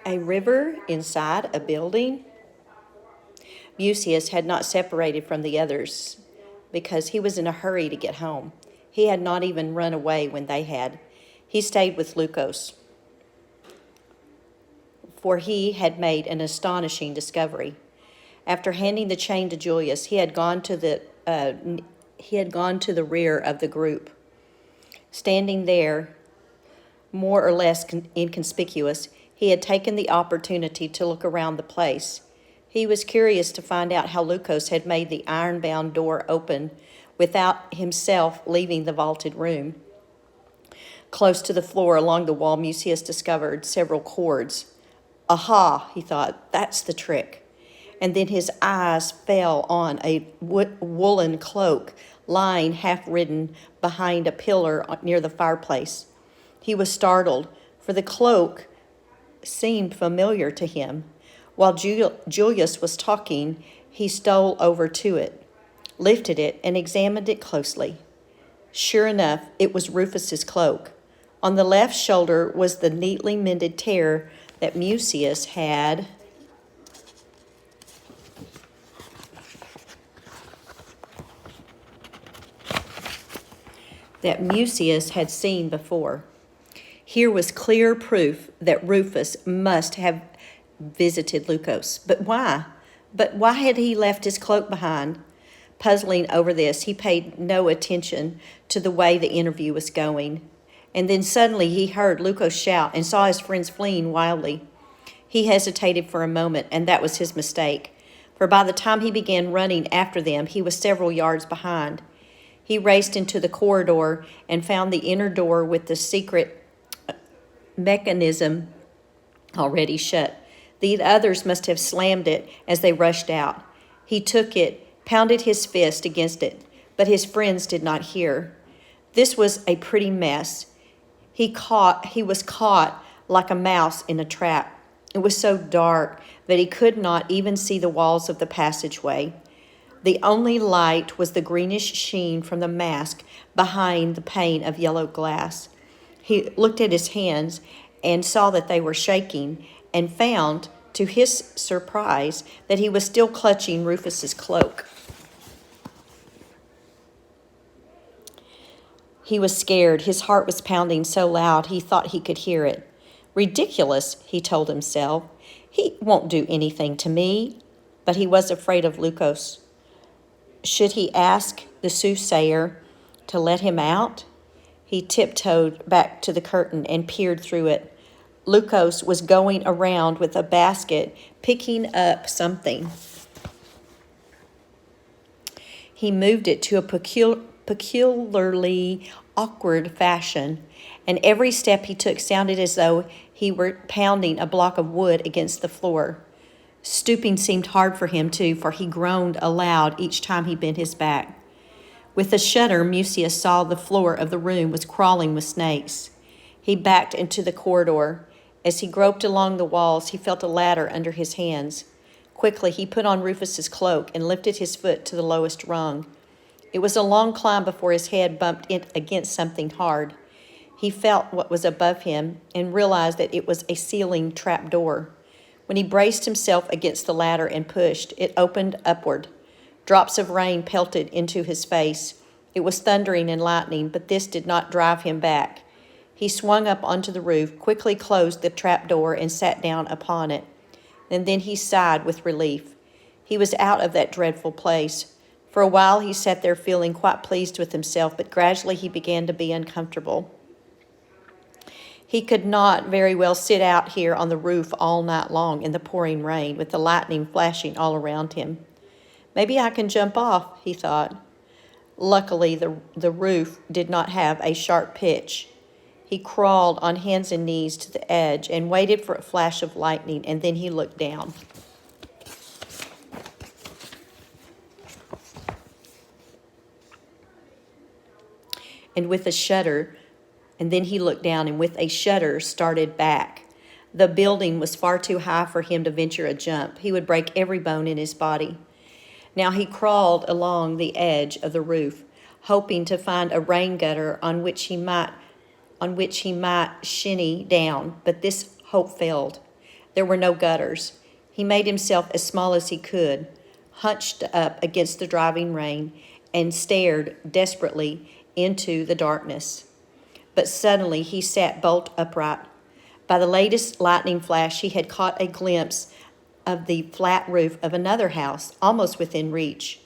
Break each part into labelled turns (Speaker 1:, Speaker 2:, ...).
Speaker 1: A river inside a building? Mucius had not separated from the others because he was in a hurry to get home. He had not even run away when they had. He stayed with Leucos, for he had made an astonishing discovery. After handing the chain to Julius, he had gone to the rear of the group. Standing there, more or less inconspicuous, he had taken the opportunity to look around the place. He was curious to find out how Leucos had made the iron-bound door open without himself leaving the vaulted room. Close to the floor along the wall, Mucius discovered several cords. Aha, he thought, that's the trick. And then his eyes fell on a woolen cloak lying half-ridden behind a pillar near the fireplace. He was startled, for the cloak seemed familiar to him. While Julius was talking, he stole over to it, lifted it, and examined it closely. Sure enough, it was Rufus's cloak. On the left shoulder was the neatly mended tear that Mucius had seen before. Here was clear proof that Rufus must have visited Leucos. But why? Why had he left his cloak behind? Puzzling over this, he paid no attention to the way the interview was going. And then suddenly he heard Leucos shout and saw his friends fleeing wildly. He hesitated for a moment, and that was his mistake, for by the time he began running after them, he was several yards behind. He raced into the corridor and found the inner door with the secret mechanism already shut. The others must have slammed it as they rushed out. He took it, pounded his fist against it, but his friends did not hear. This was a pretty mess. He was caught like a mouse in a trap. It was so dark that he could not even see the walls of the passageway. The only light was the greenish sheen from the mask behind the pane of yellow glass. He looked at his hands and saw that they were shaking, and found, to his surprise, that he was still clutching Rufus's cloak. He was scared. His heart was pounding so loud he thought he could hear it. Ridiculous, he told himself. He won't do anything to me. But he was afraid of Leucos. Should he ask the soothsayer to let him out? He tiptoed back to the curtain and peered through it. Leucos was going around with a basket, picking up something. He moved it to a peculiarly awkward fashion, and every step he took sounded as though he were pounding a block of wood against the floor. Stooping seemed hard for him, too, for he groaned aloud each time he bent his back. With a shudder, Mucius saw the floor of the room was crawling with snakes. He backed into the corridor. As he groped along the walls, he felt a ladder under his hands. Quickly, he put on Rufus's cloak and lifted his foot to the lowest rung. It was a long climb before his head bumped against something hard. He felt what was above him and realized that it was a ceiling trapdoor. When he braced himself against the ladder and pushed, it opened upward. Drops of rain pelted into his face. It was thundering and lightning, but this did not drive him back. He swung up onto the roof, quickly closed the trapdoor, and sat down upon it. And then he sighed with relief. He was out of that dreadful place. For a while he sat there feeling quite pleased with himself, but gradually he began to be uncomfortable. He could not very well sit out here on the roof all night long in the pouring rain, with the lightning flashing all around him. Maybe I can jump off, he thought. Luckily, the roof did not have a sharp pitch. He crawled on hands and knees to the edge and waited for a flash of lightning, and then he looked down. And with a shudder started back. The building was far too high for him to venture a jump. He would break every bone in his body. Now he crawled along the edge of the roof, hoping to find a rain gutter on which he might shinny down, but this hope failed. There were no gutters. He made himself as small as he could, hunched up against the driving rain, and stared desperately into the darkness. But suddenly he sat bolt upright. By the latest lightning flash, he had caught a glimpse of the flat roof of another house, almost within reach.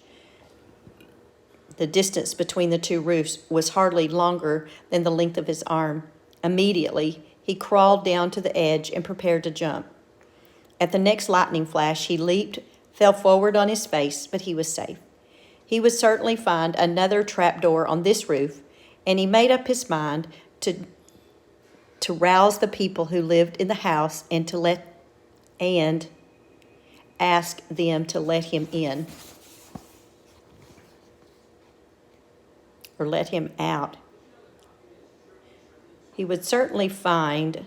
Speaker 1: The distance between the two roofs was hardly longer than the length of his arm. Immediately, he crawled down to the edge and prepared to jump. At the next lightning flash, he leaped, fell forward on his face, but he was safe. He would certainly find another trapdoor on this roof, and he made up his mind to rouse the people who lived in the house and ask them to let him in, or let him out. He would certainly find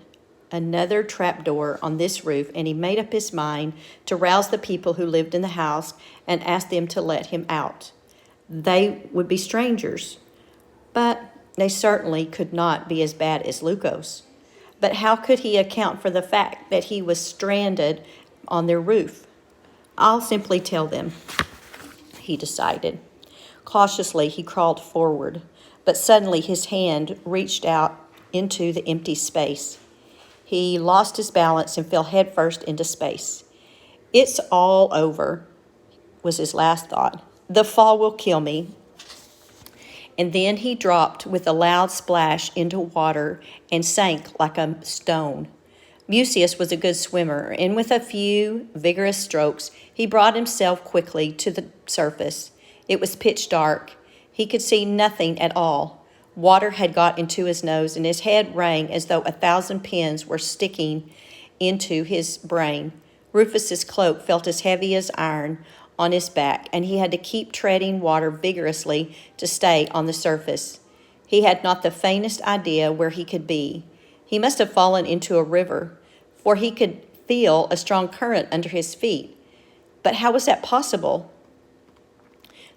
Speaker 1: another trapdoor on this roof, and he made up his mind to rouse the people who lived in the house and ask them to let him out. They would be strangers, but they certainly could not be as bad as Lucas. But how could he account for the fact that he was stranded on their roof? I'll simply tell them, he decided. Cautiously, he crawled forward, but suddenly his hand reached out into the empty space. He lost his balance and fell headfirst into space. It's all over, was his last thought. The fall will kill me. And then he dropped with a loud splash into water and sank like a stone. Mucius was a good swimmer, and with a few vigorous strokes, he brought himself quickly to the surface. It was pitch dark. He could see nothing at all. Water had got into his nose, and his head rang as though 1,000 pins were sticking into his brain. Rufus's cloak felt as heavy as iron on his back, and he had to keep treading water vigorously to stay on the surface. He had not the faintest idea where he could be. He must have fallen into a river, for he could feel a strong current under his feet. But how was that possible?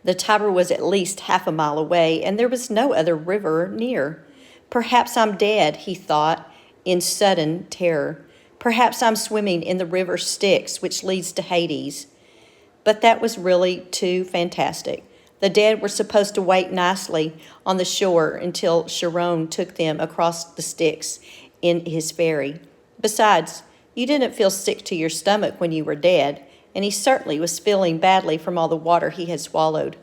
Speaker 1: The Tiber was at least half a mile away, and there was no other river near. Perhaps I'm dead, he thought, in sudden terror. Perhaps I'm swimming in the river Styx, which leads to Hades. But that was really too fantastic. The dead were supposed to wait nicely on the shore until Chiron took them across the Styx in his ferry. Besides, you didn't feel sick to your stomach when you were dead, and he certainly was feeling badly from all the water he had swallowed.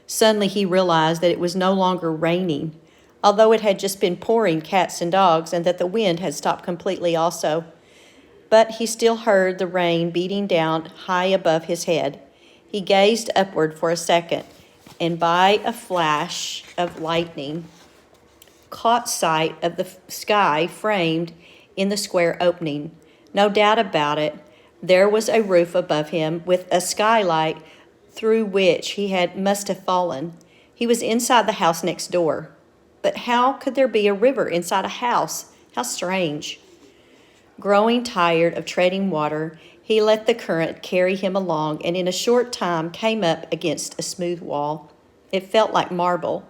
Speaker 1: Suddenly he realized that it was no longer raining, although it had just been pouring cats and dogs, and that the wind had stopped completely also. But he still heard the rain beating down high above his head. He gazed upward for a second, and by a flash of lightning, caught sight of the sky framed in the square opening. No doubt about it, there was a roof above him with a skylight through which must have fallen. He was inside the house next door. But how could there be a river inside a house? How strange. Growing tired of treading water, he let the current carry him along, and in a short time came up against a smooth wall. It felt like marble.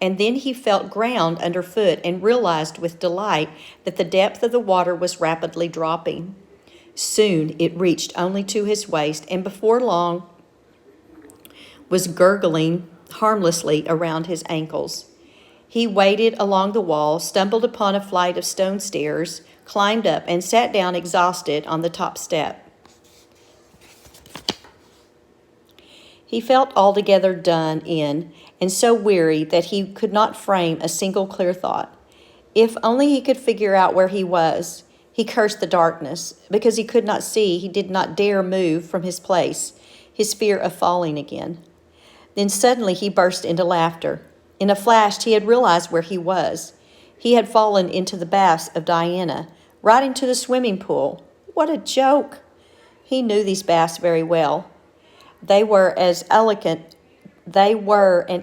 Speaker 1: And then he felt ground underfoot and realized with delight that the depth of the water was rapidly dropping. Soon it reached only to his waist, and before long was gurgling harmlessly around his ankles. He waded along the wall, stumbled upon a flight of stone stairs, climbed up, and sat down exhausted on the top step. He felt altogether done in and so weary that he could not frame a single clear thought. If only he could figure out where he was. He cursed the darkness. Because he could not see, he did not dare move from his place, his fear of falling again. Then suddenly he burst into laughter. In a flash, he had realized where he was. He had fallen into the baths of Diana, right into the swimming pool. What a joke! He knew these baths very well. They were an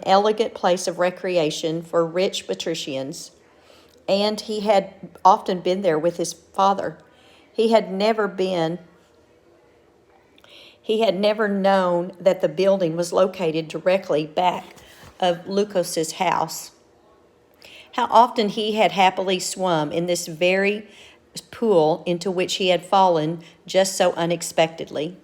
Speaker 1: elegant place of recreation for rich patricians, and he had often been there with his father. He had never known that the building was located directly back of Lucas's house. How often he had happily swum in this very pool into which he had fallen just so unexpectedly.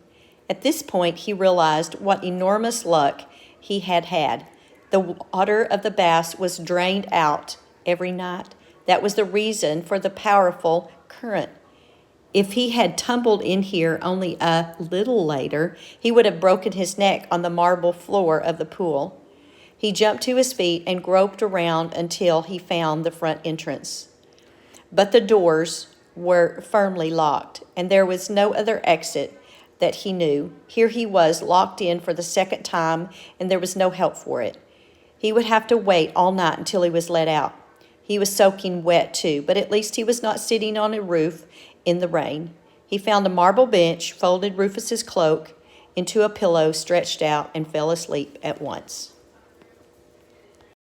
Speaker 1: At this point, he realized what enormous luck he had had. The water of the baths was drained out every night. That was the reason for the powerful current. If he had tumbled in here only a little later, he would have broken his neck on the marble floor of the pool. He jumped to his feet and groped around until he found the front entrance. But the doors were firmly locked, and there was no other exit that he knew. Here he was, locked in for the second time, and there was no help for it. He would have to wait all night until he was let out. He was soaking wet, too, but at least he was not sitting on a roof in the rain. He found a marble bench, folded Rufus's cloak into a pillow, stretched out, and fell asleep at once.